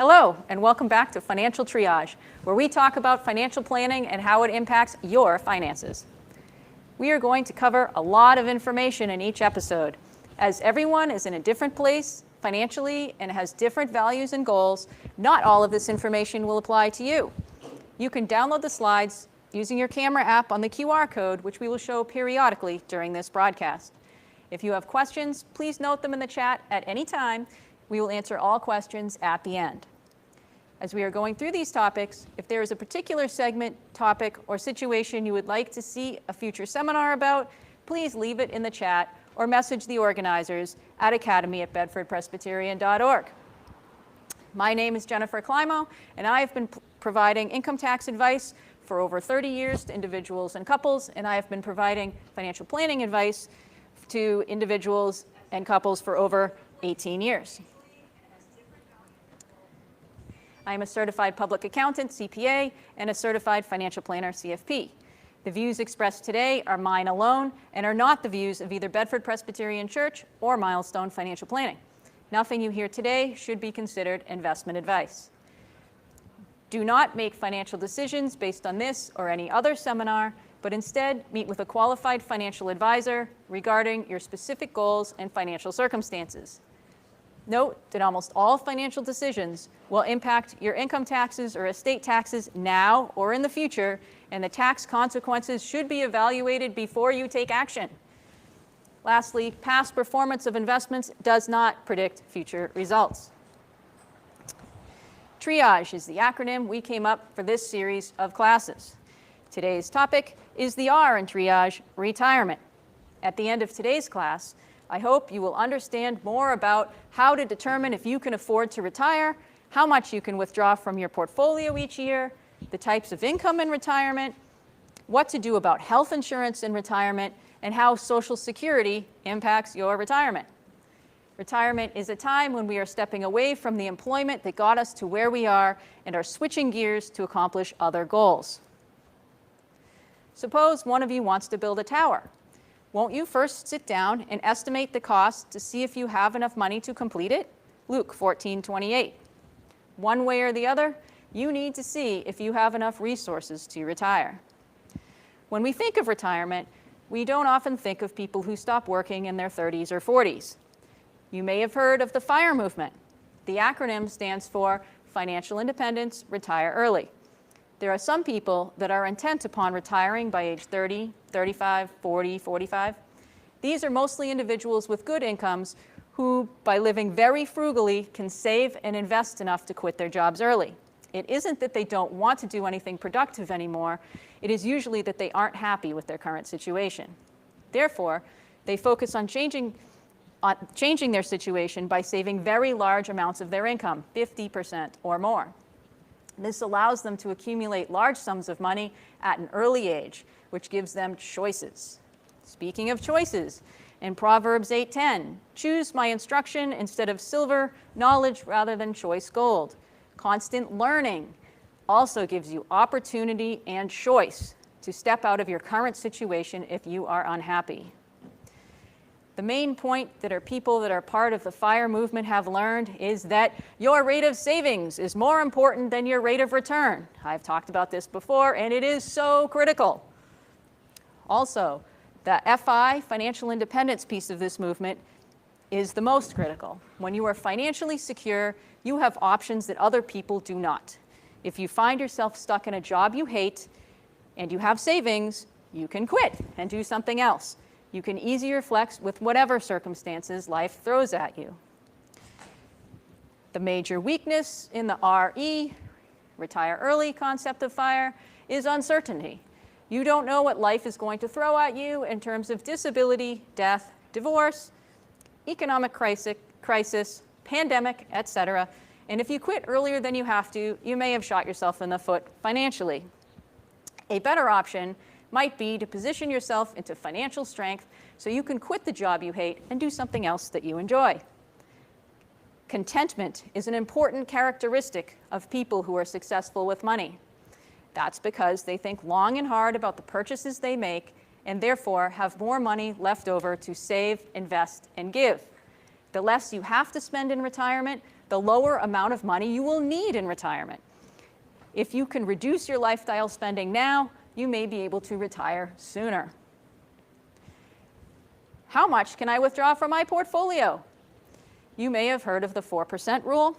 Hello, and welcome back to Financial Triage, where we talk about financial planning and how it impacts your finances. We are going to cover a lot of information in each episode. As everyone is in a different place financially and has different values and goals, not all of this information will apply to you. You can download the slides using your camera app on the QR code, which we will show periodically during this broadcast. If you have questions, please note them in the chat at any time. We will answer all questions at the end. As we are going through these topics, if there is a particular segment, topic, or situation you would like to see a future seminar about, please leave it in the chat or message the organizers at academy@bedfordpresbyterian.org. My name is Jennifer Climo, and I have been providing income tax advice for over 30 years to individuals and couples, and I have been providing financial planning advice to individuals and couples for over 18 years. I am a certified public accountant, CPA, and a certified financial planner, CFP. The views expressed today are mine alone and are not the views of either Bedford Presbyterian Church or Milestone Financial Planning. Nothing you hear today should be considered investment advice. Do not make financial decisions based on this or any other seminar, but instead meet with a qualified financial advisor regarding your specific goals and financial circumstances. Note that almost all financial decisions will impact your income taxes or estate taxes now or in the future, and the tax consequences should be evaluated before you take action. Lastly, past performance of investments does not predict future results. TRIAGE is the acronym we came up for this series of classes. Today's topic is the R in TRIAGE, retirement. At the end of today's class, I hope you will understand more about how to determine if you can afford to retire, how much you can withdraw from your portfolio each year, the types of income in retirement, what to do about health insurance in retirement, and how Social Security impacts your retirement. Retirement is a time when we are stepping away from the employment that got us to where we are and are switching gears to accomplish other goals. Suppose one of you wants to build a tower. Won't you first sit down and estimate the cost to see if you have enough money to complete it? Luke 14:28. One way or the other, you need to see if you have enough resources to retire. When we think of retirement, we don't often think of people who stop working in their 30s or 40s. You may have heard of the FIRE movement. The acronym stands for Financial Independence, Retire Early. There are some people that are intent upon retiring by age 30, 35, 40, 45. These are mostly individuals with good incomes who, by living very frugally, can save and invest enough to quit their jobs early. It isn't that they don't want to do anything productive anymore. It is usually that they aren't happy with their current situation. Therefore, they focus on changing their situation by saving very large amounts of their income, 50% or more. This allows them to accumulate large sums of money at an early age, which gives them choices. Speaking of choices, in Proverbs 8:10, choose my instruction instead of silver, knowledge rather than choice gold. Constant learning also gives you opportunity and choice to step out of your current situation if you are unhappy. The main point that our people that are part of the FIRE movement have learned is that your rate of savings is more important than your rate of return. I've talked about this before, and it is so critical. Also, the FI, financial independence piece of this movement, is the most critical. When you are financially secure, you have options that other people do not. If you find yourself stuck in a job you hate and you have savings, you can quit and do something else. You can easier flex with whatever circumstances life throws at you. The major weakness in the RE, retire early concept of FIRE, is uncertainty. You don't know what life is going to throw at you in terms of disability, death, divorce, economic crisis, pandemic, etc. And if you quit earlier than you have to, you may have shot yourself in the foot financially. A better option might be to position yourself into financial strength so you can quit the job you hate and do something else that you enjoy. Contentment is an important characteristic of people who are successful with money. That's because they think long and hard about the purchases they make and therefore have more money left over to save, invest, and give. The less you have to spend in retirement, the lower amount of money you will need in retirement. If you can reduce your lifestyle spending now, you may be able to retire sooner. How much can I withdraw from my portfolio? You may have heard of the 4% rule.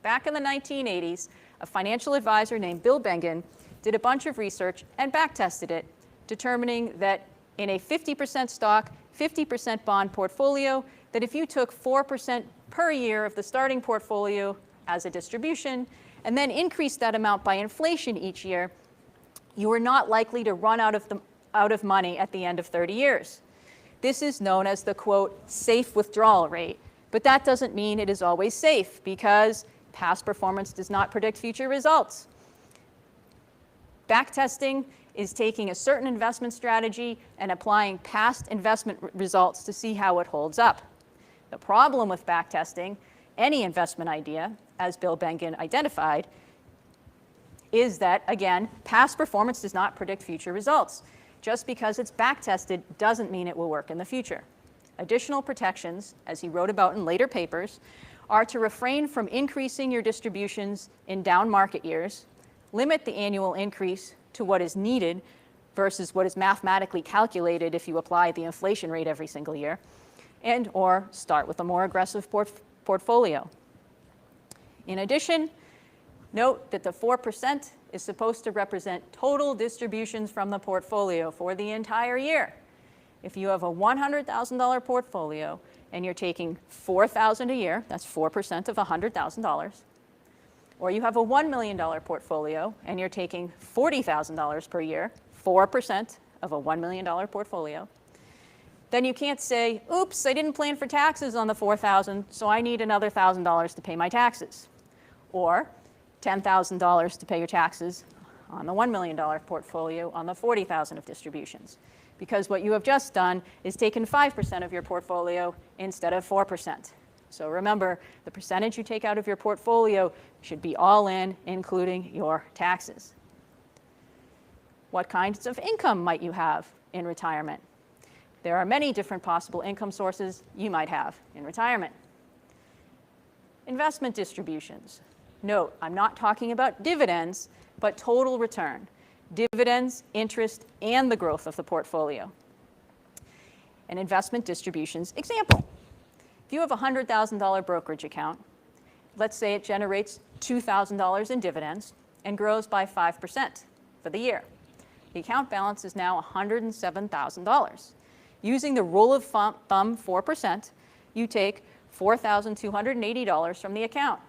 Back in the 1980s, a financial advisor named Bill Bengen did a bunch of research and back-tested it, determining that in a 50% stock, 50% bond portfolio, that if you took 4% per year of the starting portfolio as a distribution, and then increased that amount by inflation each year, you are not likely to run out of money at the end of 30 years. This is known as the, quote, safe withdrawal rate. But that doesn't mean it is always safe, because past performance does not predict future results. Backtesting is taking a certain investment strategy and applying past investment results to see how it holds up. The problem with backtesting any investment idea, as Bill Bengen identified, is that, again, past performance does not predict future results. Just because it's backtested doesn't mean it will work in the future. Additional protections, as he wrote about in later papers, are to refrain from increasing your distributions in down market years, limit the annual increase to what is needed versus what is mathematically calculated if you apply the inflation rate every single year, and or start with a more aggressive portfolio. In addition, note that the 4% is supposed to represent total distributions from the portfolio for the entire year. If you have a $100,000 portfolio and you're taking $4,000 a year, that's 4% of $100,000, or you have a $1 million portfolio and you're taking $40,000 per year, 4% of a $1 million portfolio, then you can't say, oops, I didn't plan for taxes on the $4,000, so I need another $1,000 to pay my taxes. Or $10,000 to pay your taxes on the $1 million portfolio on the $40,000 of distributions. Because what you have just done is taken 5% of your portfolio instead of 4%. So remember, the percentage you take out of your portfolio should be all in, including your taxes. What kinds of income might you have in retirement? There are many different possible income sources you might have in retirement. Investment distributions. Note, I'm not talking about dividends, but total return. Dividends, interest, and the growth of the portfolio. An investment distributions example. If you have a $100,000 brokerage account, let's say it generates $2,000 in dividends and grows by 5% for the year. The account balance is now $107,000. Using the rule of thumb 4%, you take $4,280 from the account.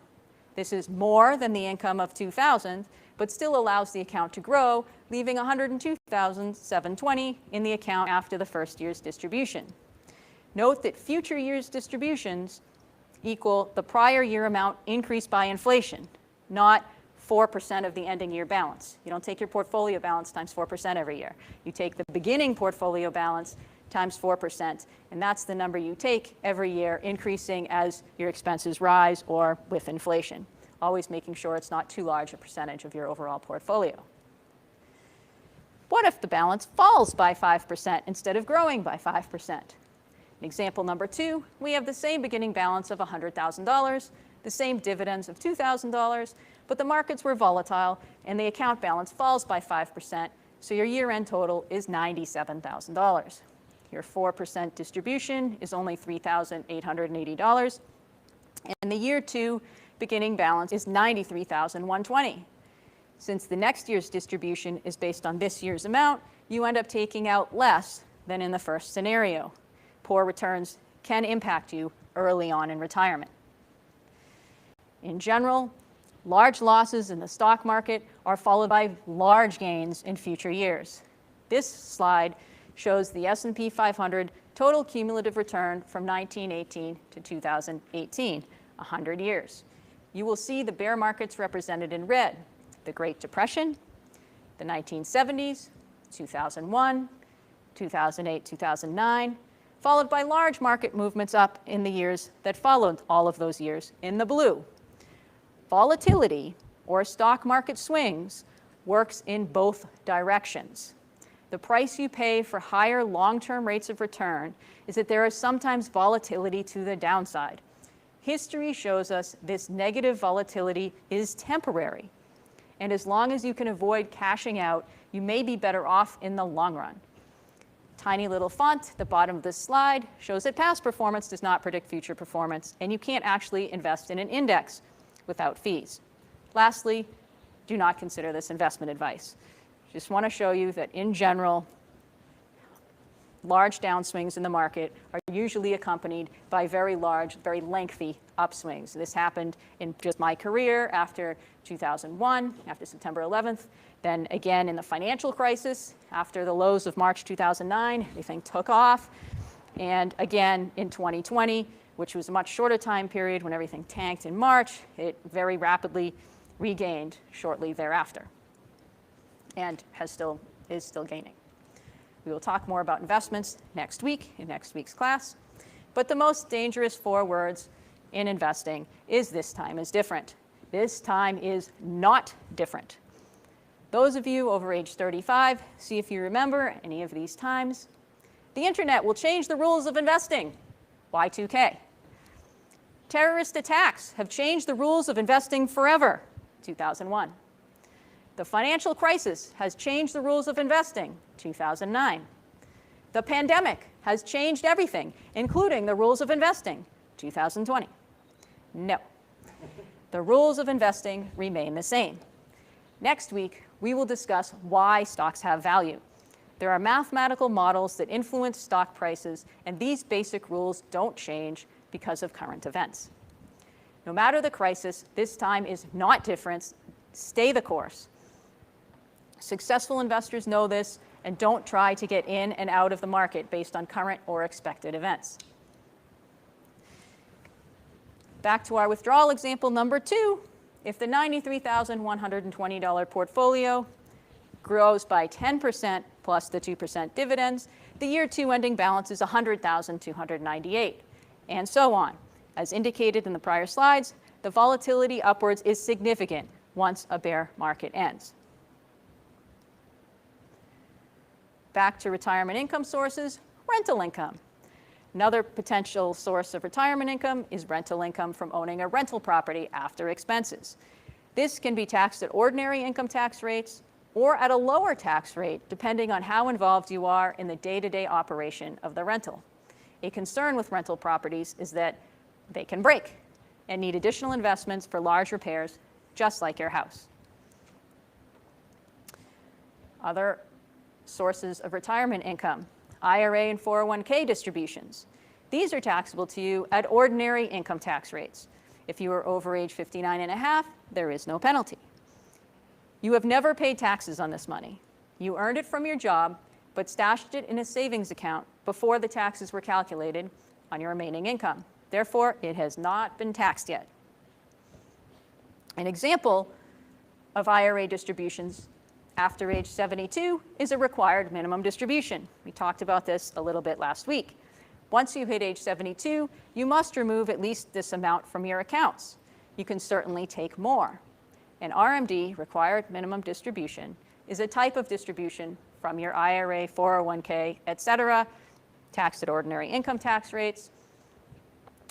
This is more than the income of $2,000, but still allows the account to grow, leaving $102,720 in the account after the first year's distribution. Note that future years' distributions equal the prior year amount increased by inflation, not 4% of the ending year balance. You don't take your portfolio balance times 4% every year. You take the beginning portfolio balance times 4%, and that's the number you take every year, increasing as your expenses rise or with inflation, always making sure it's not too large a percentage of your overall portfolio. What if the balance falls by 5% instead of growing by 5%? In example number 2, we have the same beginning balance of $100,000, the same dividends of $2,000, but the markets were volatile and the account balance falls by 5%, so your year-end total is $97,000. Your 4% distribution is only $3,880, and the year 2 beginning balance is $93,120. Since the next year's distribution is based on this year's amount, you end up taking out less than in the first scenario. Poor returns can impact you early on in retirement. In general, large losses in the stock market are followed by large gains in future years. This slide shows the S&P 500 total cumulative return from 1918 to 2018, 100 years. You will see the bear markets represented in red: the Great Depression, the 1970s, 2001, 2008, 2009, followed by large market movements up in the years that followed all of those years in the blue. Volatility, or stock market swings, works in both directions. The price you pay for higher long-term rates of return is that there is sometimes volatility to the downside. history shows us this negative volatility is temporary. And as long as you can avoid cashing out, you may be better off in the long run. Tiny little font, the bottom of this slide shows that past performance does not predict future performance, and you can't actually invest in an index without fees. Lastly, do not consider this investment advice. Just want to show you that in general, large downswings in the market are usually accompanied by very large, very lengthy upswings. This happened in just my career after 2001, after September 11th, then again in the financial crisis, after the lows of March 2009, everything took off, and again in 2020, which was a much shorter time period when everything tanked in March, it very rapidly regained shortly thereafter, and is still gaining. We will talk more about investments next week in next week's class. But the most dangerous 4 words in investing is this time is different. This time is not different. Those of you over age 35, see if you remember any of these times. The internet will change the rules of investing. Y2K. Terrorist attacks have changed the rules of investing forever. 2001. The financial crisis has changed the rules of investing, 2009. The pandemic has changed everything, including the rules of investing, 2020. No. The rules of investing remain the same. Next week, we will discuss why stocks have value. There are mathematical models that influence stock prices, and these basic rules don't change because of current events. No matter the crisis, this time is not different. Stay the course. Successful investors know this and don't try to get in and out of the market based on current or expected events. Back to our withdrawal example number 2. If the $93,120 portfolio grows by 10% plus the 2% dividends, the year 2 ending balance is $100,298, and so on. As indicated in the prior slides, the volatility upwards is significant once a bear market ends. Back to retirement income sources, rental income. Another potential source of retirement income is rental income from owning a rental property after expenses. This can be taxed at ordinary income tax rates or at a lower tax rate, depending on how involved you are in the day-to-day operation of the rental. A concern with rental properties is that they can break and need additional investments for large repairs, just like your house. Other sources of retirement income, IRA and 401k distributions. These are taxable to you at ordinary income tax rates. If you are over age 59 and a half, there is no penalty. You have never paid taxes on this money. You earned it from your job, but stashed it in a savings account before the taxes were calculated on your remaining income. Therefore, it has not been taxed yet. An example of IRA distributions after age 72 is a required minimum distribution. We talked about this a little bit last week. Once you hit age 72, you must remove at least this amount from your accounts. You can certainly take more. An RMD, required minimum distribution, is a type of distribution from your IRA, 401k, etc., taxed at ordinary income tax rates.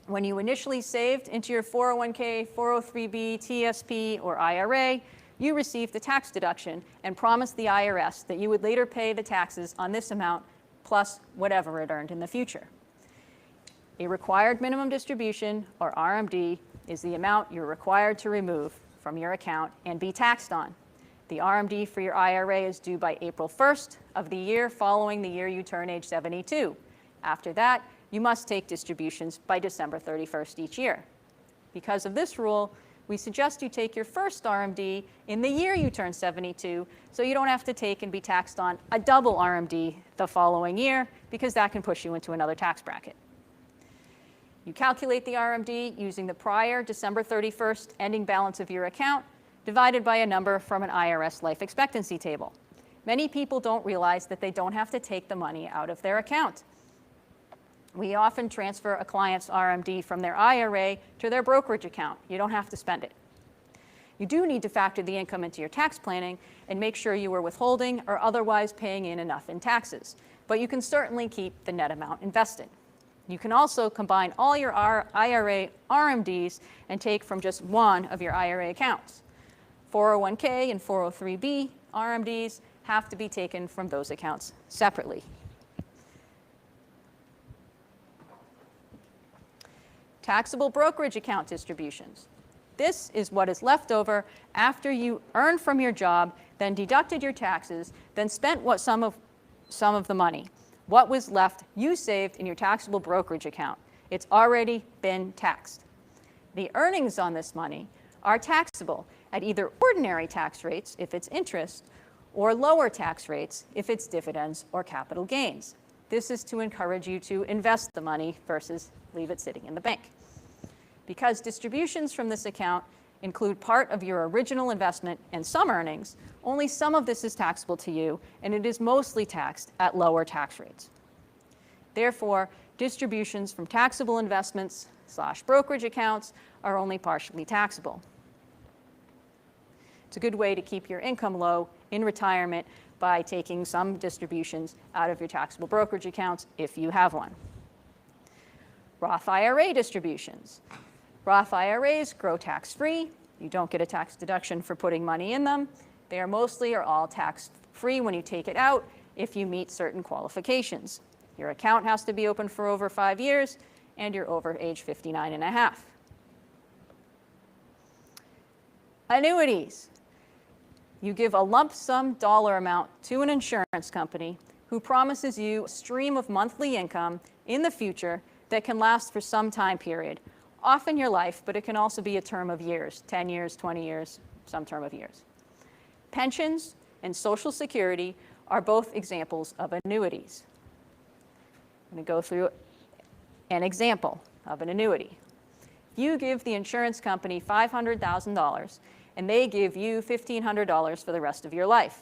When you initially saved into your 401k, 403b, TSP, or IRA, you received the tax deduction and promised the IRS that you would later pay the taxes on this amount plus whatever it earned in the future. A required minimum distribution, or RMD, is the amount you're required to remove from your account and be taxed on. The RMD for your IRA is due by April 1st of the year following the year you turn age 72. After that, you must take distributions by December 31st each year. Because of this rule, we suggest you take your first RMD in the year you turn 72, so you don't have to take and be taxed on a double RMD the following year, because that can push you into another tax bracket. You calculate the RMD using the prior December 31st ending balance of your account divided by a number from an IRS life expectancy table. Many people don't realize that they don't have to take the money out of their account. We often transfer a client's RMD from their IRA to their brokerage account. You don't have to spend it. You do need to factor the income into your tax planning and make sure you are withholding or otherwise paying in enough in taxes. But you can certainly keep the net amount invested. You can also combine all your IRA RMDs and take from just one of your IRA accounts. 401k and 403b RMDs have to be taken from those accounts separately. Taxable brokerage account distributions. This is what is left over after you earned from your job, then deducted your taxes, then spent some of the money. What was left you saved in your taxable brokerage account. It's already been taxed. The earnings on this money are taxable at either ordinary tax rates if it's interest, or lower tax rates if it's dividends or capital gains. This is to encourage you to invest the money versus leave it sitting in the bank. Because distributions from this account include part of your original investment and some earnings, only some of this is taxable to you, and it is mostly taxed at lower tax rates. Therefore, distributions from taxable investments / brokerage accounts are only partially taxable. It's a good way to keep your income low in retirement by taking some distributions out of your taxable brokerage accounts if you have one. Roth IRA distributions. Roth IRAs grow tax-free. You don't get a tax deduction for putting money in them. They are mostly or all tax-free when you take it out if you meet certain qualifications. Your account has to be open for over 5 years, and you're over age 59 and a half. Annuities. You give a lump sum dollar amount to an insurance company who promises you a stream of monthly income in the future that can last for some time period, often your life, but it can also be a term of years, 10 years, 20 years, some term of years. Pensions and Social Security are both examples of annuities. I'm going to go through an example of an annuity. You give the insurance company $500,000 and they give you $1,500 for the rest of your life.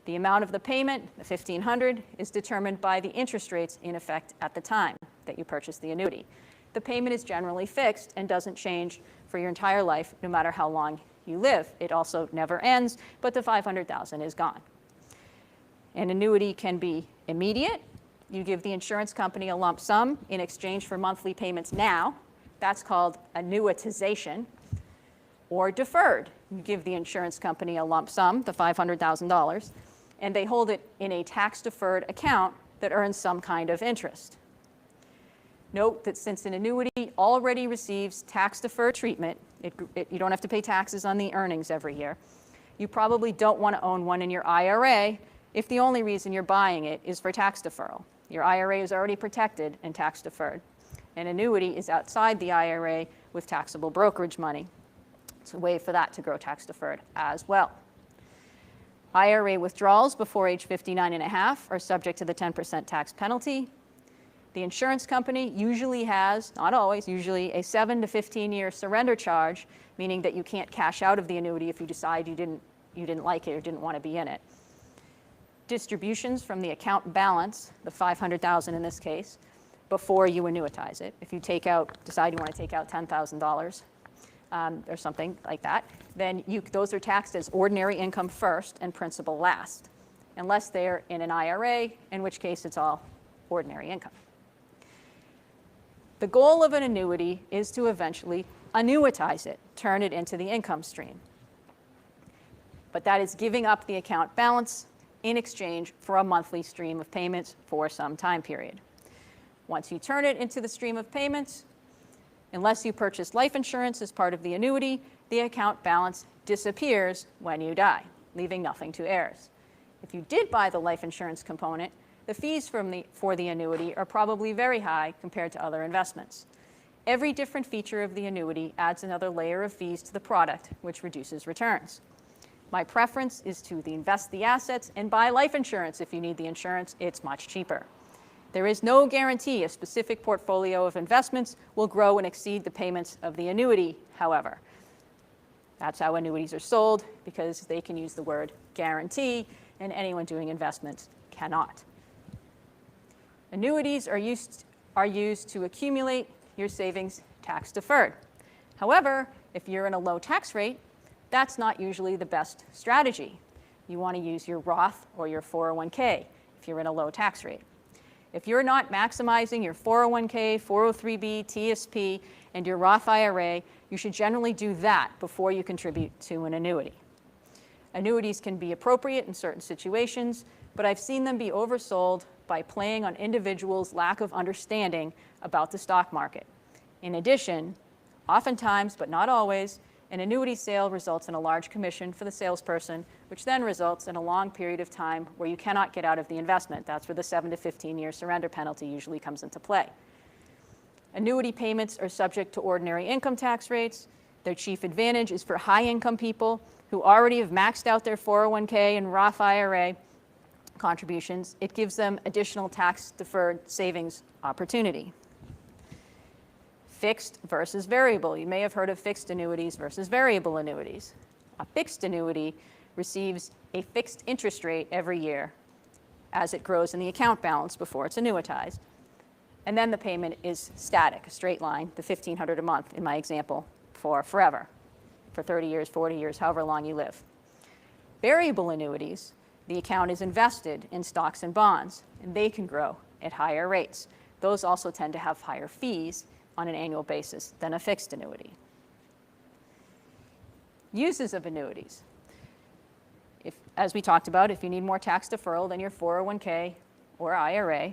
The amount of the payment, the $1,500, is determined by the interest rates in effect at the time that you purchase the annuity. The payment is generally fixed and doesn't change for your entire life, no matter how long you live. It also never ends, but the $500,000 is gone. An annuity can be immediate. You give the insurance company a lump sum in exchange for monthly payments now. That's called annuitization. Or deferred. You give the insurance company a lump sum, the $500,000, and they hold it in a tax-deferred account that earns some kind of interest. Note that since an annuity already receives tax-deferred treatment, you don't have to pay taxes on the earnings every year, you probably don't want to own one in your IRA if the only reason you're buying it is for tax deferral. Your IRA is already protected and tax-deferred. An annuity is outside the IRA with taxable brokerage money. It's a way for that to grow tax-deferred as well. IRA withdrawals before age 59 and a half are subject to the 10% tax penalty. The insurance company usually has, not always, usually a 7 to 15-year surrender charge, meaning that you can't cash out of the annuity if you decide you didn't like it or didn't want to be in it. Distributions from the account balance, the $500,000 in this case, before you annuitize it. If you decide you want to take out $10,000 or something like that, then those are taxed as ordinary income first and principal last, unless they're in an IRA, in which case it's all ordinary income. The goal of an annuity is to eventually annuitize it, turn it into the income stream. But that is giving up the account balance in exchange for a monthly stream of payments for some time period. Once you turn it into the stream of payments, unless you purchase life insurance as part of the annuity, the account balance disappears when you die, leaving nothing to heirs. If you did buy the life insurance component, the fees for the annuity are probably very high compared to other investments. Every different feature of the annuity adds another layer of fees to the product, which reduces returns. My preference is to invest the assets and buy life insurance if you need the insurance. It's much cheaper. There is no guarantee a specific portfolio of investments will grow and exceed the payments of the annuity, however. That's how annuities are sold, because they can use the word guarantee, and anyone doing investments cannot. Annuities are used to accumulate your savings tax deferred. However, if you're in a low tax rate, that's not usually the best strategy. You want to use your Roth or your 401k if you're in a low tax rate. If you're not maximizing your 401k, 403b, TSP, and your Roth IRA, you should generally do that before you contribute to an annuity. Annuities can be appropriate in certain situations, but I've seen them be oversold by playing on individuals' lack of understanding about the stock market. In addition, oftentimes, but not always, an annuity sale results in a large commission for the salesperson, which then results in a long period of time where you cannot get out of the investment. That's where the 7 to 15-year surrender penalty usually comes into play. Annuity payments are subject to ordinary income tax rates. Their chief advantage is for high-income people who already have maxed out their 401k and Roth IRA contributions. It gives them additional tax-deferred savings opportunity. Fixed versus variable. You may have heard of fixed annuities versus variable annuities. A fixed annuity receives a fixed interest rate every year as it grows in the account balance before it's annuitized. And then the payment is static, a straight line, the $1,500 a month in my example, for forever, for 30 years, 40 years, however long you live. Variable annuities, the account is invested in stocks and bonds, and they can grow at higher rates. Those also tend to have higher fees on an annual basis than a fixed annuity. Uses of annuities. As we talked about, if you need more tax deferral than your 401k or IRA,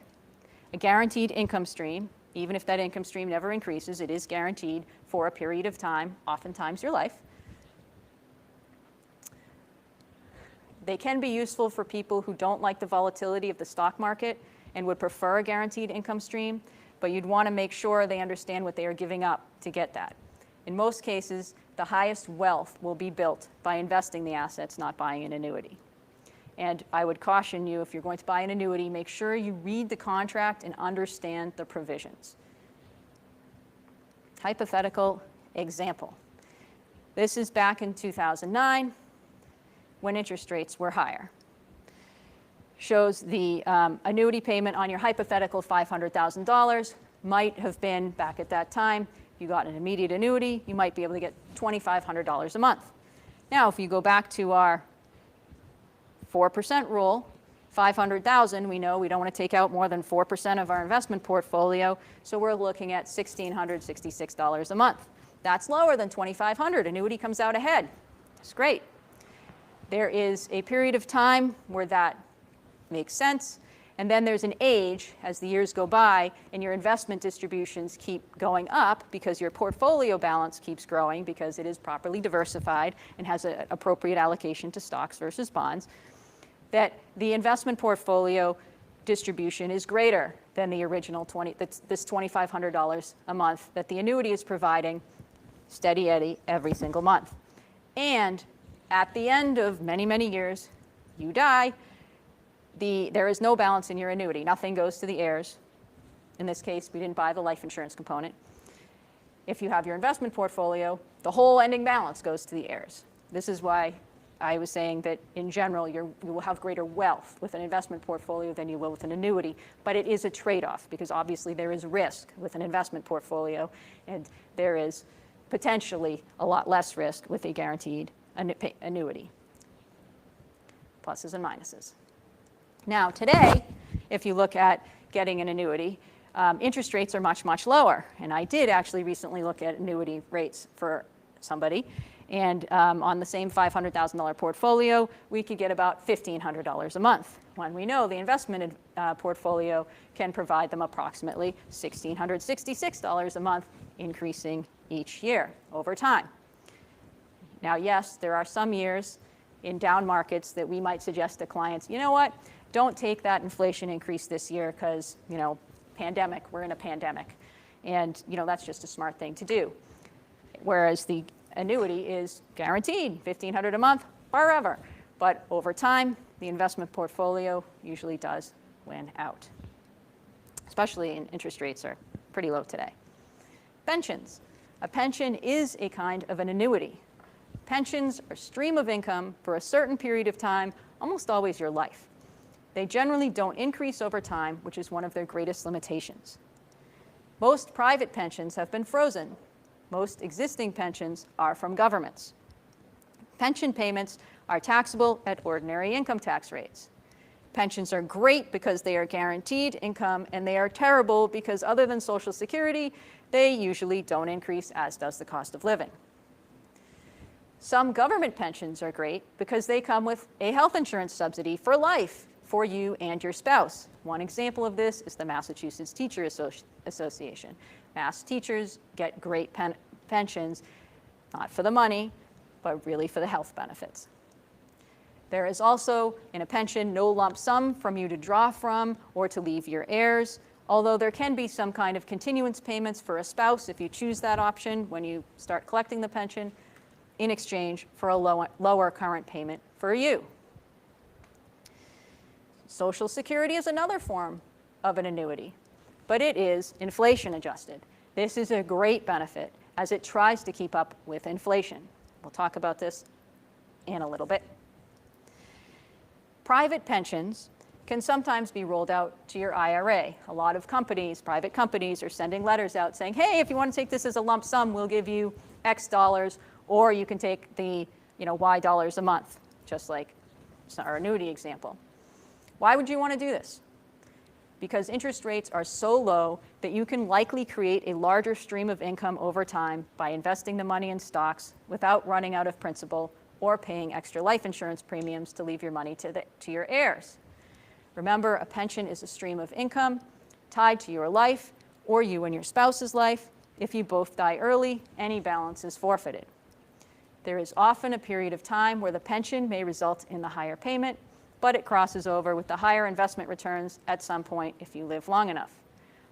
a guaranteed income stream, even if that income stream never increases, it is guaranteed for a period of time, oftentimes your life. They can be useful for people who don't like the volatility of the stock market and would prefer a guaranteed income stream, but you'd want to make sure they understand what they are giving up to get that. In most cases, the highest wealth will be built by investing the assets, not buying an annuity. And I would caution you, if you're going to buy an annuity, make sure you read the contract and understand the provisions. Hypothetical example. This is back in 2009 when interest rates were higher. Shows the annuity payment on your hypothetical $500,000 might have been, back at that time, you got an immediate annuity, you might be able to get $2,500 a month. Now, if you go back to our 4% rule, 500,000, we know we don't want to take out more than 4% of our investment portfolio, so we're looking at $1,666 a month. That's lower than $2,500. Annuity comes out ahead. It's great. There is a period of time where that makes sense, and then there's an age as the years go by and your investment distributions keep going up because your portfolio balance keeps growing because it is properly diversified and has an appropriate allocation to stocks versus bonds, that the investment portfolio distribution is greater than the original this $2,500 a month that the annuity is providing steady Eddie every single month. And at the end of many, many years, you die, there is no balance in your annuity. Nothing goes to the heirs. In this case, we didn't buy the life insurance component. If you have your investment portfolio, the whole ending balance goes to the heirs. This is why I was saying that in general, you will have greater wealth with an investment portfolio than you will with an annuity, but it is a trade-off because obviously there is risk with an investment portfolio and there is potentially a lot less risk with a guaranteed annuity. Pluses and minuses. Now today, if you look at getting an annuity, interest rates are much, much lower. And I did actually recently look at annuity rates for somebody. And on the same $500,000 portfolio, we could get about $1,500 a month, when we know the investment portfolio can provide them approximately $1,666 a month, increasing each year over time. Now, yes, there are some years in down markets that we might suggest to clients, you know what, don't take that inflation increase this year because, pandemic, we're in a pandemic. And, that's just a smart thing to do. Whereas the annuity is guaranteed, $1,500 a month, forever. But over time, the investment portfolio usually does win out, especially in interest rates are pretty low today. Pensions. A pension is a kind of an annuity. Pensions are a stream of income for a certain period of time, almost always your life. They generally don't increase over time, which is one of their greatest limitations. Most private pensions have been frozen. Most existing pensions are from governments. Pension payments are taxable at ordinary income tax rates. Pensions are great because they are guaranteed income, and they are terrible because other than Social Security, they usually don't increase, as does the cost of living. Some government pensions are great because they come with a health insurance subsidy for life for you and your spouse. One example of this is the Massachusetts Teacher Association. Mass teachers get great pensions, not for the money, but really for the health benefits. There is also, in a pension, no lump sum from you to draw from or to leave your heirs, although there can be some kind of continuance payments for a spouse if you choose that option when you start collecting the pension in exchange for a lower current payment for you. Social Security is another form of an annuity, but it is inflation adjusted. This is a great benefit as it tries to keep up with inflation. We'll talk about this in a little bit. Private pensions can sometimes be rolled out to your IRA. A lot of companies, private companies, are sending letters out saying, hey, if you want to take this as a lump sum, we'll give you X dollars, or you can take the Y dollars a month, just like our annuity example. Why would you want to do this? Because interest rates are so low that you can likely create a larger stream of income over time by investing the money in stocks without running out of principal or paying extra life insurance premiums to leave your money to your heirs. Remember, a pension is a stream of income tied to your life or you and your spouse's life. If you both die early, any balance is forfeited. There is often a period of time where the pension may result in the higher payment, but it crosses over with the higher investment returns at some point if you live long enough.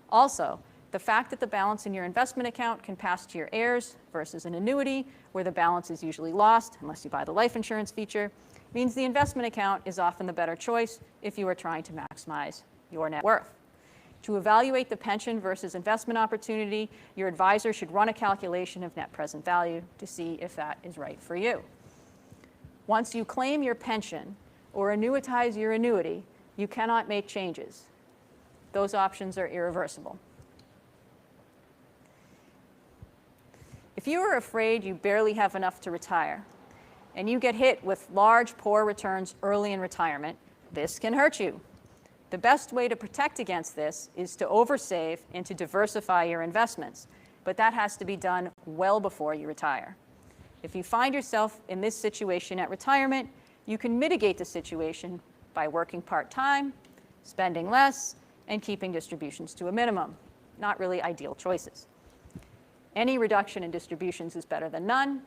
Also, the fact that the balance in your investment account can pass to your heirs versus an annuity, where the balance is usually lost unless you buy the life insurance feature, means the investment account is often the better choice if you are trying to maximize your net worth. To evaluate the pension versus investment opportunity, your advisor should run a calculation of net present value to see if that is right for you. Once you claim your pension or annuitize your annuity, you cannot make changes. Those options are irreversible. If you are afraid you barely have enough to retire, and you get hit with large, poor returns early in retirement, this can hurt you. The best way to protect against this is to oversave and to diversify your investments, but that has to be done well before you retire. If you find yourself in this situation at retirement, you can mitigate the situation by working part-time, spending less, and keeping distributions to a minimum. Not really ideal choices. Any reduction in distributions is better than none.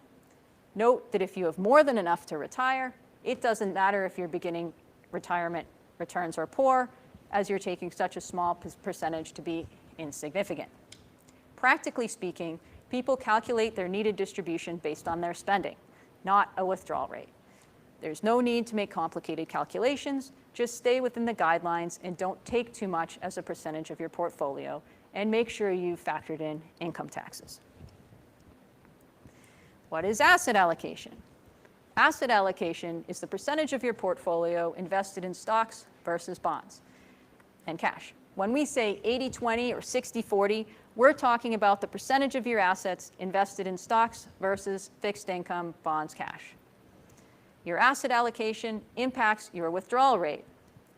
Note that if you have more than enough to retire, it doesn't matter if your beginning retirement returns are poor, as you're taking such a small percentage to be insignificant. Practically speaking, people calculate their needed distribution based on their spending, not a withdrawal rate. There's no need to make complicated calculations. Just stay within the guidelines and don't take too much as a percentage of your portfolio, and make sure you've factored in income taxes. What is asset allocation? Asset allocation is the percentage of your portfolio invested in stocks versus bonds and cash. When we say 80-20 or 60-40, we're talking about the percentage of your assets invested in stocks versus fixed income, bonds, cash. Your asset allocation impacts your withdrawal rate.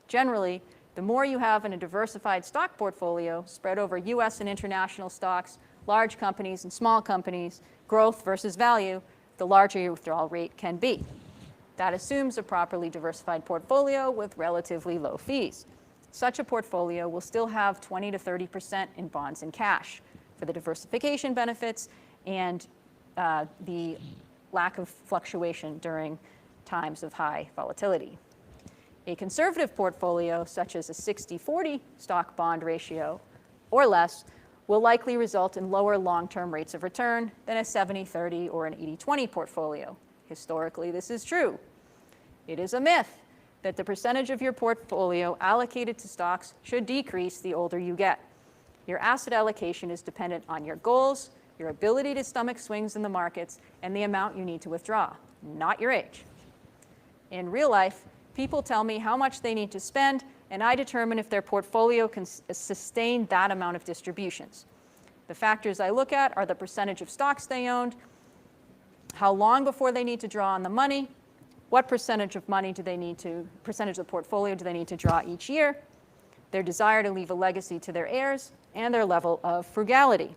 Generally, the more you have in a diversified stock portfolio spread over US and international stocks, large companies and small companies, growth versus value, the larger your withdrawal rate can be. That assumes a properly diversified portfolio with relatively low fees. Such a portfolio will still have 20 to 30% in bonds and cash for the diversification benefits and the lack of fluctuation during times of high volatility. A conservative portfolio, such as a 60-40 stock-bond ratio or less, will likely result in lower long-term rates of return than a 70-30 or an 80-20 portfolio. Historically, this is true. It is a myth that the percentage of your portfolio allocated to stocks should decrease the older you get. Your asset allocation is dependent on your goals, your ability to stomach swings in the markets, and the amount you need to withdraw, not your age. In real life, people tell me how much they need to spend, and I determine if their portfolio can sustain that amount of distributions. The factors I look at are the percentage of stocks they owned, how long before they need to draw on the money, what percentage of the portfolio do they need to draw each year, their desire to leave a legacy to their heirs, and their level of frugality.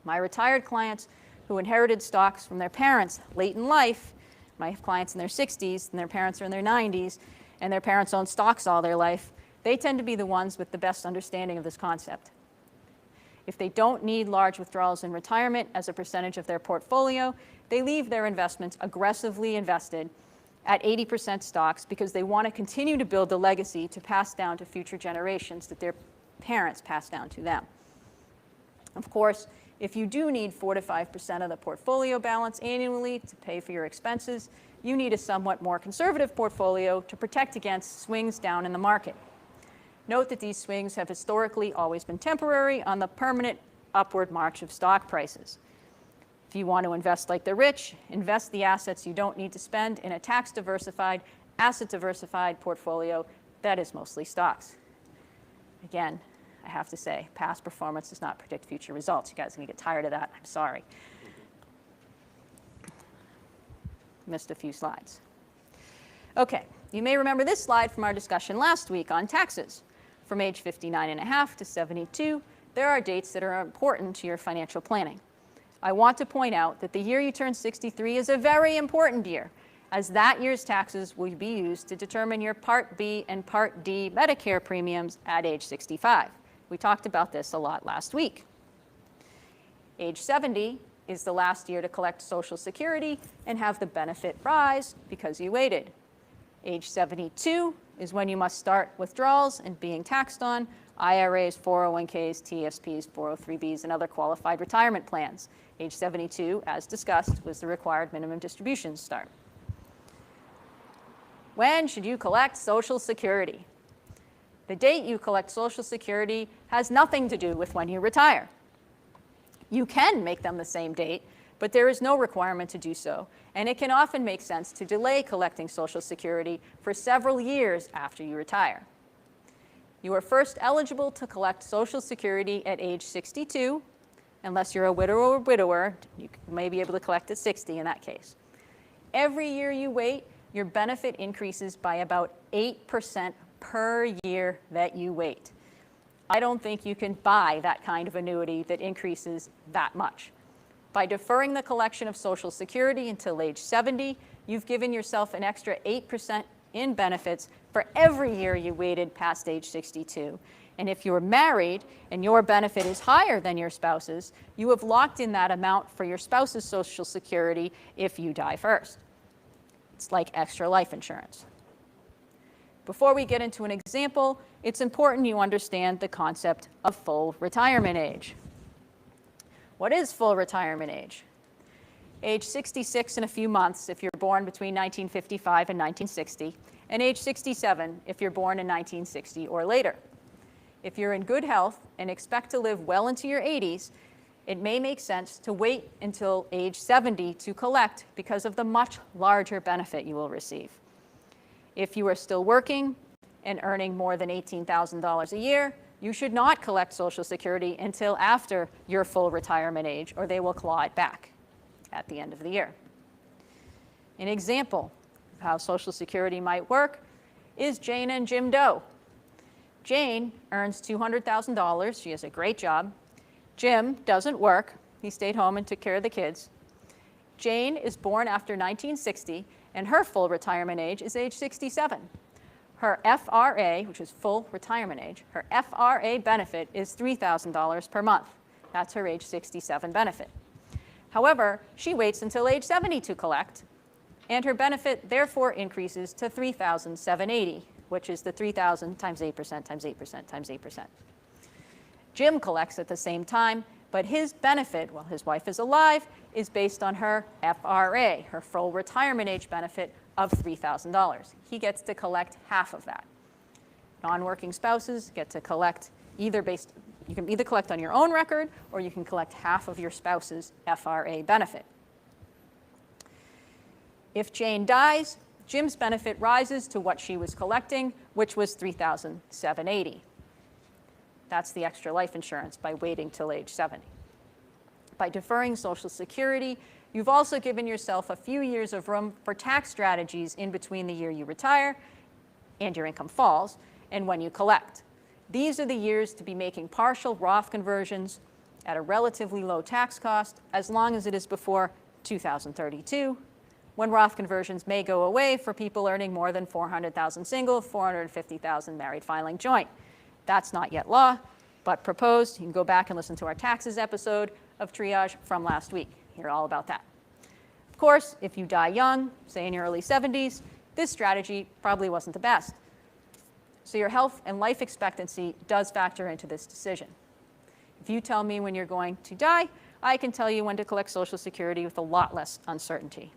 My retired clients who inherited stocks from their parents late in life, my clients in their 60s and their parents are in their 90s, and their parents own stocks all their life, they tend to be the ones with the best understanding of this concept. If they don't need large withdrawals in retirement as a percentage of their portfolio, they leave their investments aggressively invested at 80% stocks because they want to continue to build the legacy to pass down to future generations that their parents passed down to them. Of course, if you do need 4 to 5% of the portfolio balance annually to pay for your expenses, you need a somewhat more conservative portfolio to protect against swings down in the market. Note that these swings have historically always been temporary on the permanent upward march of stock prices. If you want to invest like the rich, invest the assets you don't need to spend in a tax-diversified, asset-diversified portfolio that is mostly stocks. Again, I have to say, past performance does not predict future results. You guys are going to get tired of that. I'm sorry. Missed a few slides. Okay, you may remember this slide from our discussion last week on taxes. From age 59.5 to 72, there are dates that are important to your financial planning. I want to point out that the year you turn 63 is a very important year, as that year's taxes will be used to determine your Part B and Part D Medicare premiums at age 65. We talked about this a lot last week. Age 70 is the last year to collect Social Security and have the benefit rise because you waited. Age 72 is when you must start withdrawals and being taxed on IRAs, 401ks, TSPs, 403bs, and other qualified retirement plans. Age 72, as discussed, was the required minimum distributions start. When should you collect Social Security? The date you collect Social Security has nothing to do with when you retire. You can make them the same date, but there is no requirement to do so, and it can often make sense to delay collecting Social Security for several years after you retire. You are first eligible to collect Social Security at age 62, unless you're a widow or widower. You may be able to collect at 60 in that case. Every year you wait, your benefit increases by about 8% per year that you wait. I don't think you can buy that kind of annuity that increases that much. By deferring the collection of Social Security until age 70, you've given yourself an extra 8% in benefits for every year you waited past age 62. And if you're married and your benefit is higher than your spouse's, you have locked in that amount for your spouse's Social Security if you die first. It's like extra life insurance. Before we get into an example, it's important you understand the concept of full retirement age. What is full retirement age? Age 66 in a few months if you're born between 1955 and 1960, and age 67 if you're born in 1960 or later. If you're in good health and expect to live well into your 80s, it may make sense to wait until age 70 to collect because of the much larger benefit you will receive. If you are still working and earning more than $18,000 a year, you should not collect Social Security until after your full retirement age, or they will claw it back at the end of the year. An example of how Social Security might work is Jane and Jim Doe. Jane earns $200,000. She has a great job. Jim doesn't work. He stayed home and took care of the kids. Jane is born after 1960, and her full retirement age is age 67. Her FRA, which is full retirement age, her FRA benefit is $3,000 per month. That's her age 67 benefit. However, she waits until age 70 to collect, and her benefit therefore increases to $3,780, which is the 3,000 times 8% times 8% times 8%. Jim collects at the same time, but his benefit, while his wife is alive, is based on her FRA, her full retirement age benefit of $3,000. He gets to collect half of that. Non-working spouses get to collect you can either collect on your own record or you can collect half of your spouse's FRA benefit. If Jane dies, Jim's benefit rises to what she was collecting, which was $3,780. That's the extra life insurance by waiting till age 70. By deferring Social Security, You've also given yourself a few years of room for tax strategies in between the year you retire and your income falls and when you collect. These are the years to be making partial Roth conversions at a relatively low tax cost, as long as it is before 2032, when Roth conversions may go away for people earning more than $400,000 single, $450,000 married filing joint. That's not yet law, but proposed. You can go back and listen to our taxes episode of Triage from last week. Hear all about that. Of course, if you die young, say in your early 70s, this strategy probably wasn't the best. So your health and life expectancy does factor into this decision. If you tell me when you're going to die, I can tell you when to collect Social Security with a lot less uncertainty.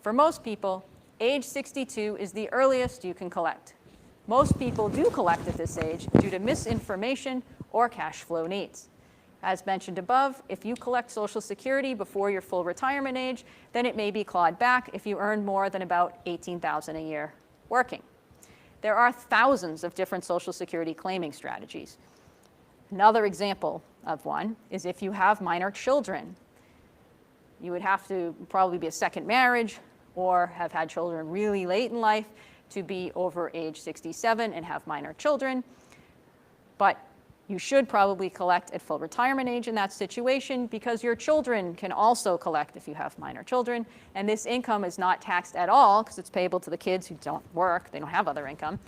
For most people, age 62 is the earliest you can collect. Most people do collect at this age due to misinformation or cash flow needs. As mentioned above, if you collect Social Security before your full retirement age, then it may be clawed back if you earn more than about $18,000 a year working. There are thousands of different Social Security claiming strategies. Another example of one is if you have minor children. You would have to probably be a second marriage or have had children really late in life to be over age 67 and have minor children. But you should probably collect at full retirement age in that situation, because your children can also collect if you have minor children. And this income is not taxed at all because it's payable to the kids who don't work, they don't have other income,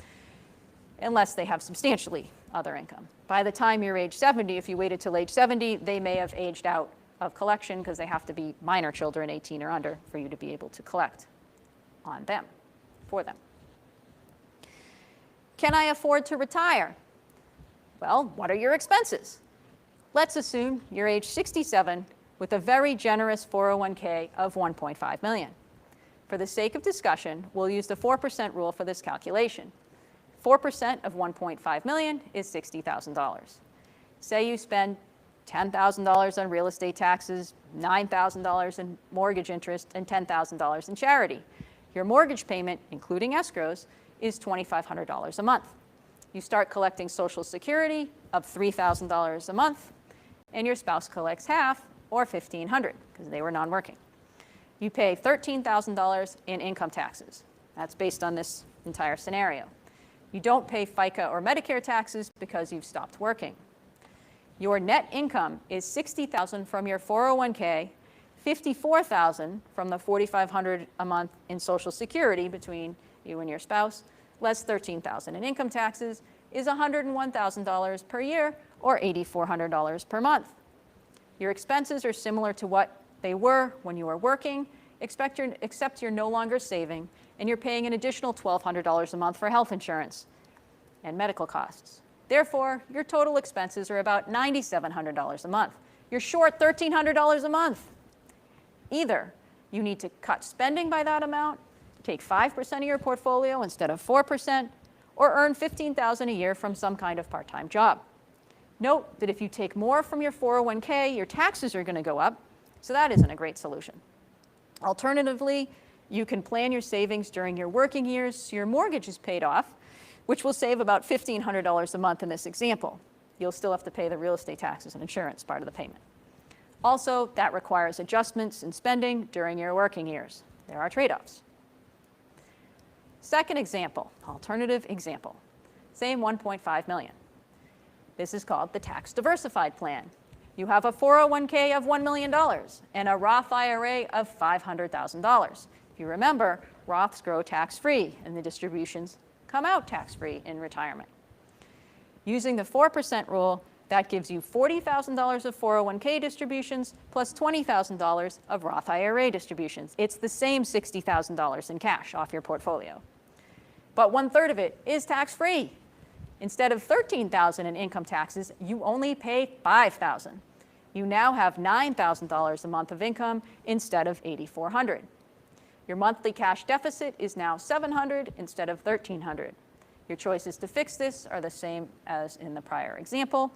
unless they have substantially other income. By the time you're age 70, if you waited till age 70, they may have aged out of collection because they have to be minor children, 18 or under, for you to be able to collect on them, for them. Can I afford to retire? Well, what are your expenses? Let's assume you're age 67 with a very generous 401k of $1.5 million. For the sake of discussion, we'll use the 4% rule for this calculation. 4% of $1.5 million is $60,000. Say you spend $10,000 on real estate taxes, $9,000 in mortgage interest, and $10,000 in charity. Your mortgage payment, including escrows, is $2,500 a month. You start collecting Social Security of $3,000 a month, and your spouse collects half, or $1,500, because they were non-working. You pay $13,000 in income taxes. That's based on this entire scenario. You don't pay FICA or Medicare taxes because you've stopped working. Your net income is $60,000 from your 401k, $54,000 from the $4,500 a month in Social Security between you and your spouse, less $13,000 in income taxes, is $101,000 per year, or $8,400 per month. Your expenses are similar to what they were when you were working, except you're no longer saving, and you're paying an additional $1,200 a month for health insurance and medical costs. Therefore, your total expenses are about $9,700 a month. You're short $1,300 a month. Either you need to cut spending by that amount, take 5% of your portfolio instead of 4%, or earn $15,000 a year from some kind of part-time job. Note that if you take more from your 401k, your taxes are going to go up, so that isn't a great solution. Alternatively, you can plan your savings during your working years so your mortgage is paid off, which will save about $1,500 a month in this example. You'll still have to pay the real estate taxes and insurance part of the payment. Also, that requires adjustments in spending during your working years. There are trade-offs. Second example, alternative example, same $1.5 million. This is called the tax diversified plan. You have a 401k of $1 million and a Roth IRA of $500,000. If you remember, Roths grow tax-free and the distributions come out tax-free in retirement. Using the 4% rule, that gives you $40,000 of 401k distributions plus $20,000 of Roth IRA distributions. It's the same $60,000 in cash off your portfolio. But 1/3 of it is tax-free. Instead of $13,000 in income taxes, you only pay $5,000. You now have $9,000 a month of income instead of $8,400. Your monthly cash deficit is now $700 instead of $1,300. Your choices to fix this are the same as in the prior example.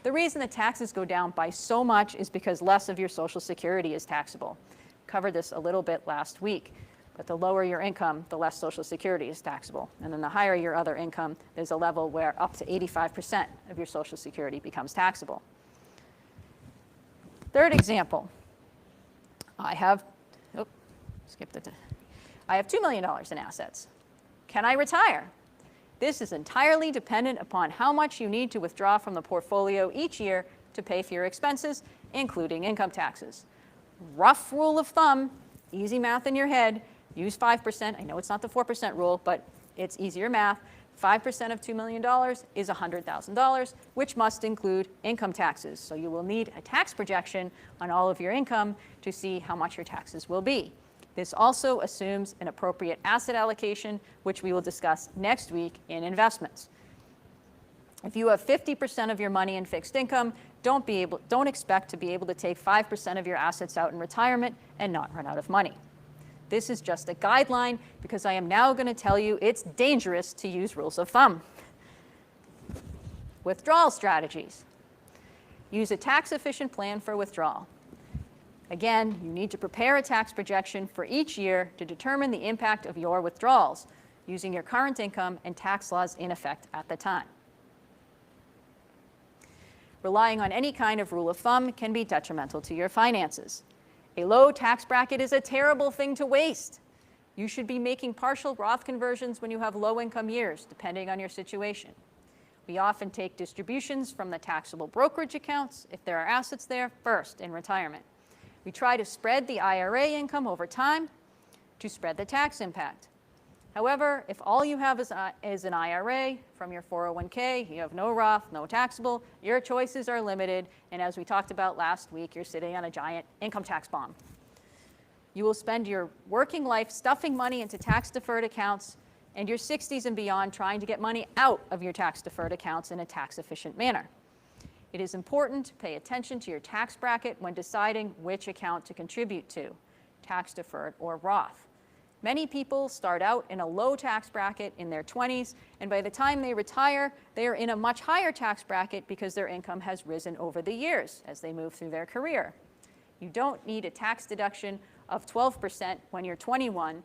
The reason the taxes go down by so much is because less of your Social Security is taxable. Covered this a little bit last week. But the lower your income, the less Social Security is taxable. And then the higher your other income, there's a level where up to 85% of your Social Security becomes taxable. Third example, I have, I have $2 million in assets. Can I retire? This is entirely dependent upon how much you need to withdraw from the portfolio each year to pay for your expenses, including income taxes. Rough rule of thumb, easy math in your head, use 5%. I know it's not the 4% rule, but it's easier math. 5% of $2 million is $100,000, which must include income taxes. So you will need a tax projection on all of your income to see how much your taxes will be. This also assumes an appropriate asset allocation, which we will discuss next week in investments. If you have 50% of your money in fixed income, don't expect to be able to take 5% of your assets out in retirement and not run out of money. This is just a guideline because I am now going to tell you it's dangerous to use rules of thumb. Withdrawal strategies. Use a tax-efficient plan for withdrawal. Again, you need to prepare a tax projection for each year to determine the impact of your withdrawals using your current income and tax laws in effect at the time. Relying on any kind of rule of thumb can be detrimental to your finances. A low tax bracket is a terrible thing to waste. You should be making partial Roth conversions when you have low-income years, depending on your situation. We often take distributions from the taxable brokerage accounts, if there are assets there, first in retirement. We try to spread the IRA income over time to spread the tax impact. However, if all you have is an IRA from your 401k, you have no Roth, no taxable, your choices are limited, and as we talked about last week, you're sitting on a giant income tax bomb. You will spend your working life stuffing money into tax-deferred accounts and your 60s and beyond trying to get money out of your tax-deferred accounts in a tax-efficient manner. It is important to pay attention to your tax bracket when deciding which account to contribute to, tax-deferred or Roth. Many people start out in a low tax bracket in their 20s, and by the time they retire, they are in a much higher tax bracket because their income has risen over the years as they move through their career. You don't need a tax deduction of 12% when you're 21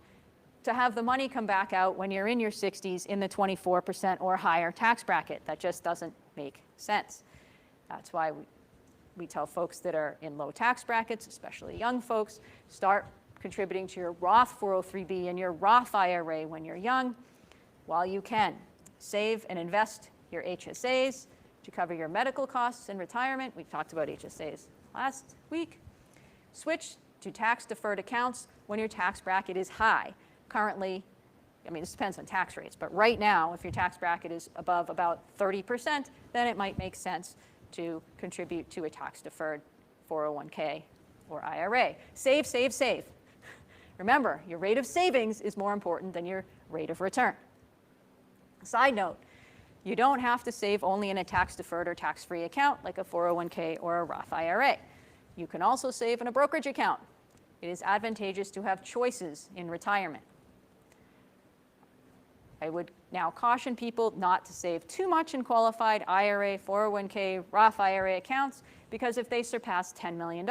to have the money come back out when you're in your 60s in the 24% or higher tax bracket. That just doesn't make sense. That's why we tell folks that are in low tax brackets, especially young folks, start contributing to your Roth 403b and your Roth IRA when you're young while you can. Save and invest your HSAs to cover your medical costs in retirement. We talked about HSAs last week. Switch to tax-deferred accounts when your tax bracket is high. Currently, I mean, this depends on tax rates, but right now, if your tax bracket is above about 30%, then it might make sense to contribute to a tax-deferred 401k or IRA. Save, save, save. Remember, your rate of savings is more important than your rate of return. Side note, you don't have to save only in a tax-deferred or tax-free account like a 401k or a Roth IRA. You can also save in a brokerage account. It is advantageous to have choices in retirement. I would now caution people not to save too much in qualified IRA, 401k, Roth IRA accounts, because if they surpass $10 million,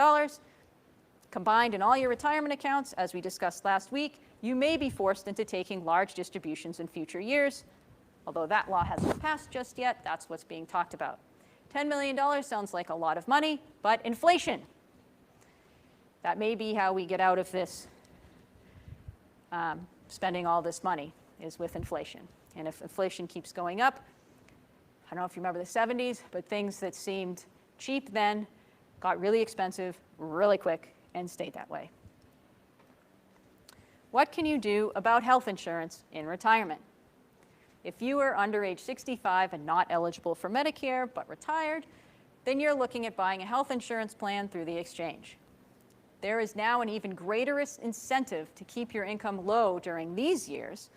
combined in all your retirement accounts, as we discussed last week, you may be forced into taking large distributions in future years. Although that law hasn't passed just yet, that's what's being talked about. $10 million sounds like a lot of money, but inflation. That may be how we get out of this spending all this money, is with inflation. And if inflation keeps going up, I don't know if you remember the 70s, but things that seemed cheap then got really expensive really quick and stayed that way. What can you do about health insurance in retirement? If you are under age 65 and not eligible for Medicare but retired, then you're looking at buying a health insurance plan through the exchange. There is now an even greater incentive to keep your income low during these years,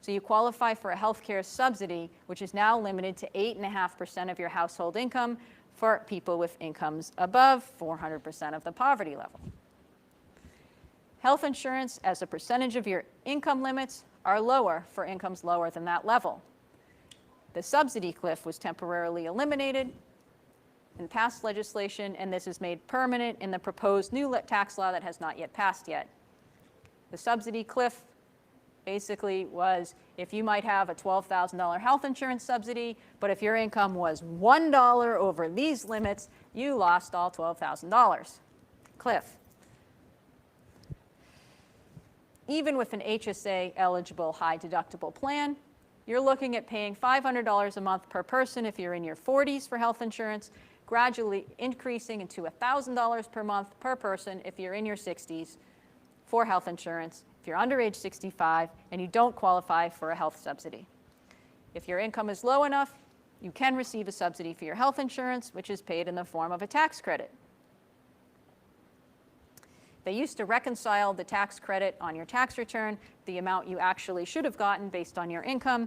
so you qualify for a health care subsidy, which is now limited to 8.5% of your household income for people with incomes above 400% of the poverty level. Health insurance as a percentage of your income limits are lower for incomes lower than that level. The subsidy cliff was temporarily eliminated in past legislation, and this is made permanent in the proposed new tax law that has not yet passed yet. The subsidy cliff basically was if you might have a $12,000 health insurance subsidy, but if your income was $1 over these limits, you lost all $12,000. Cliff. even with an HSA eligible high deductible plan, you're looking at paying $500 a month per person if you're in your 40s for health insurance, gradually increasing into $1,000 per month per person if you're in your 60s for health insurance, if you're under age 65 and you don't qualify for a health subsidy. If your income is low enough, you can receive a subsidy for your health insurance, which is paid in the form of a tax credit. They used to reconcile the tax credit on your tax return, the amount you actually should have gotten based on your income.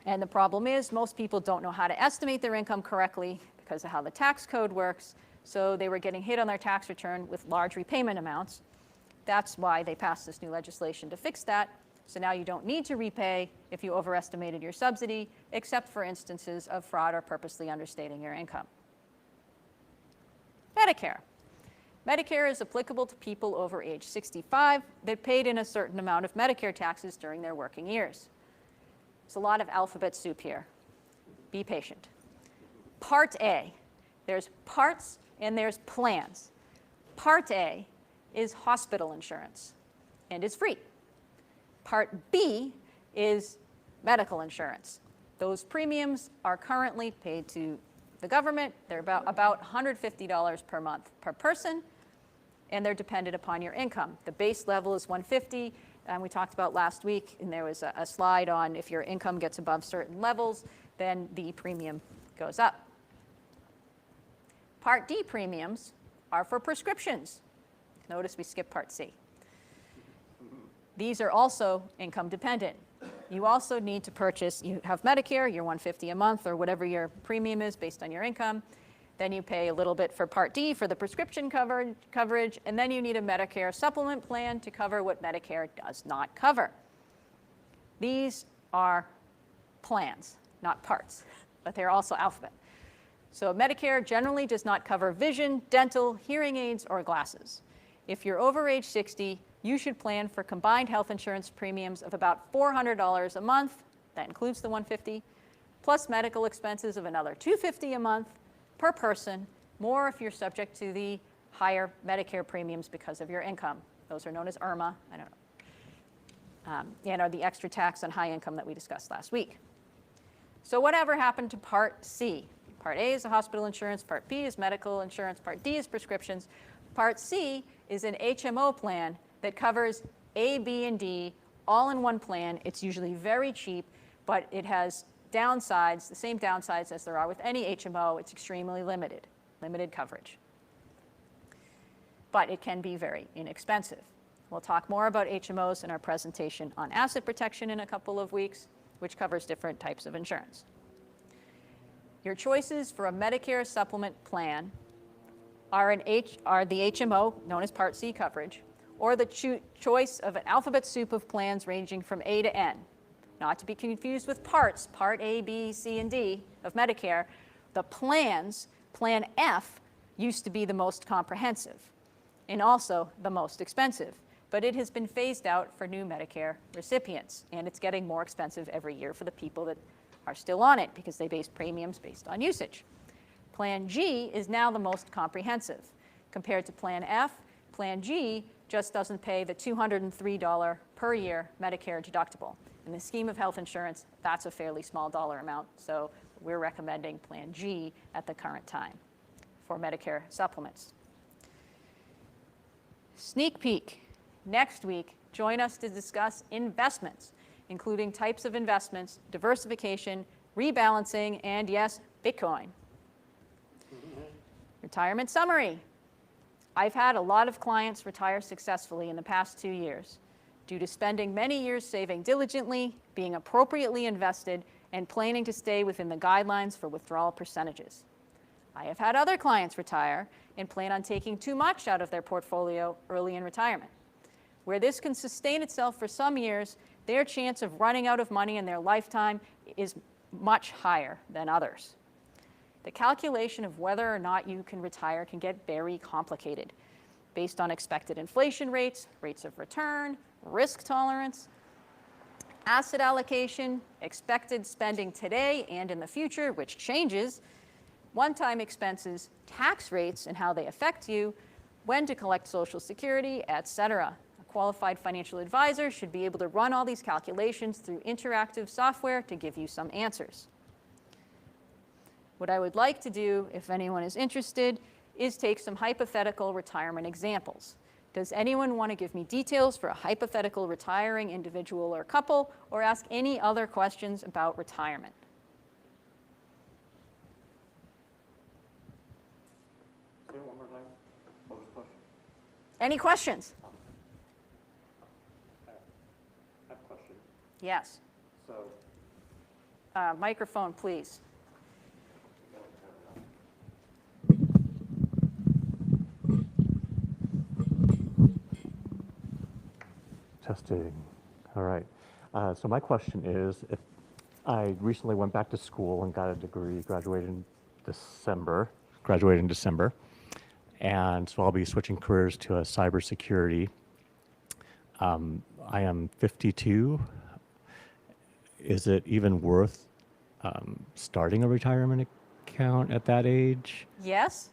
And the problem is most people don't know how to estimate their income correctly because of how the tax code works. So they were getting hit on their tax return with large repayment amounts. That's why they passed this new legislation to fix that. So now you don't need to repay if you overestimated your subsidy, except for instances of fraud or purposely understating your income. Medicare. Medicare is applicable to people over age 65 that paid in a certain amount of Medicare taxes during their working years. There's a lot of alphabet soup here. Be patient. Part A. There's parts and there's plans. Part A is hospital insurance and is free. Part B is medical insurance. Those premiums are currently paid to the government. They're about $150 per month per person, and they're dependent upon your income. The base level is $150, and we talked about last week, and there was a slide on if your income gets above certain levels, then the premium goes up. Part D premiums are for prescriptions. Notice we skipped Part C. These are also income dependent. You also need to purchase, you have Medicare, your $150 a month or whatever your premium is based on your income. Then you pay a little bit for Part D for the prescription coverage, and then you need a Medicare supplement plan to cover what Medicare does not cover. These are plans, not parts, but they're also alphabet. So Medicare generally does not cover vision, dental, hearing aids, or glasses. If you're over age 60, you should plan for combined health insurance premiums of about $400 a month, that includes the $150, plus medical expenses of another $250 a month per person, more if you're subject to the higher Medicare premiums because of your income. Those are known as IRMA, I don't know, and are the extra tax on high income that we discussed last week. So whatever happened to Part C? Part A is the hospital insurance, Part B is medical insurance, Part D is prescriptions. Part C is an HMO plan that covers A, B, and D all in one plan. It's usually very cheap, but it has downsides, the same downsides as there are with any HMO. It's extremely limited coverage. But it can be very inexpensive. We'll talk more about HMOs in our presentation on asset protection in a couple of weeks, which covers different types of insurance. Your choices for a Medicare supplement plan are the HMO, known as Part C coverage, or the choice of an alphabet soup of plans ranging from A to N. Not to be confused with parts, Part A, B, C, and D of Medicare. The plans, Plan F, used to be the most comprehensive and also the most expensive, but it has been phased out for new Medicare recipients, and it's getting more expensive every year for the people that are still on it because they base premiums based on usage. Plan G is now the most comprehensive. Compared to Plan F, Plan G just doesn't pay the $203 per year Medicare deductible. In the scheme of health insurance, that's a fairly small dollar amount, so we're recommending Plan G at the current time for Medicare supplements. Sneak peek. Next week, join us to discuss investments, including types of investments, diversification, rebalancing, and yes, Bitcoin. Retirement summary. I've had a lot of clients retire successfully in the past 2 years due to spending many years saving diligently, being appropriately invested, and planning to stay within the guidelines for withdrawal percentages. I have had other clients retire and plan on taking too much out of their portfolio early in retirement. Where this can sustain itself for some years, their chance of running out of money in their lifetime is much higher than others. The calculation of whether or not you can retire can get very complicated based on expected inflation rates, rates of return, risk tolerance, asset allocation, expected spending today and in the future, which changes, one-time expenses, tax rates and how they affect you, when to collect Social Security, etc. qualified financial advisor should be able to run all these calculations through interactive software to give you some answers. What I would like to do, if anyone is interested, is take some hypothetical retirement examples. Does anyone want to give me details for a hypothetical retiring individual or couple, or ask any other questions about retirement? Say it one more time. What was the question? Any questions? I have a question. Yes. So, Microphone, please. testing. All right. So my question is, if I recently went back to school and got a degree, graduated in December, and so I'll be switching careers to a cybersecurity. I am 52. Is it even worth starting a retirement account at that age? Yes.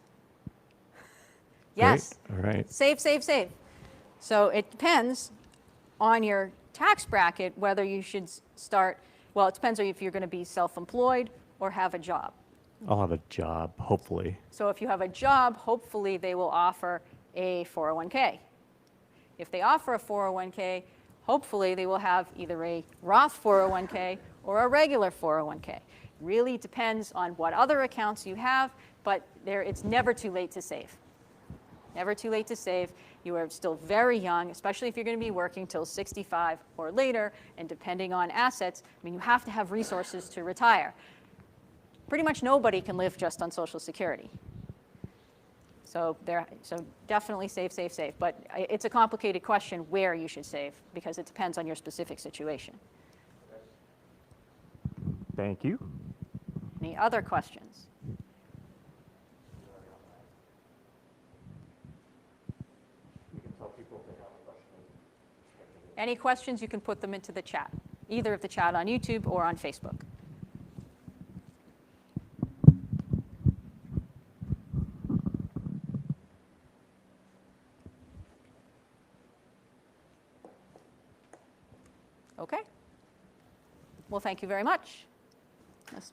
Yes. Great. All right. Save, save, save. So it depends on your tax bracket whether you should start, well, it depends on if you're going to be self-employed or have a job. I'll have a job, hopefully. So if you have a job, hopefully they will offer a 401k. If they offer a 401k, hopefully they will have either a Roth 401k or a regular 401k. Really depends on what other accounts you have, but it's never too late to save. Never too late to save. You are still very young, especially if you're going to be working till 65 or later, and depending on assets, I mean, you have to have resources to retire. Pretty much nobody can live just on Social Security. So definitely save, save, save. But it's a complicated question where you should save, because it depends on your specific situation. Thank you. Any other questions? Any questions, you can put them into the chat, either of the chat on YouTube or on Facebook. Okay. Well, thank you very much. Yes.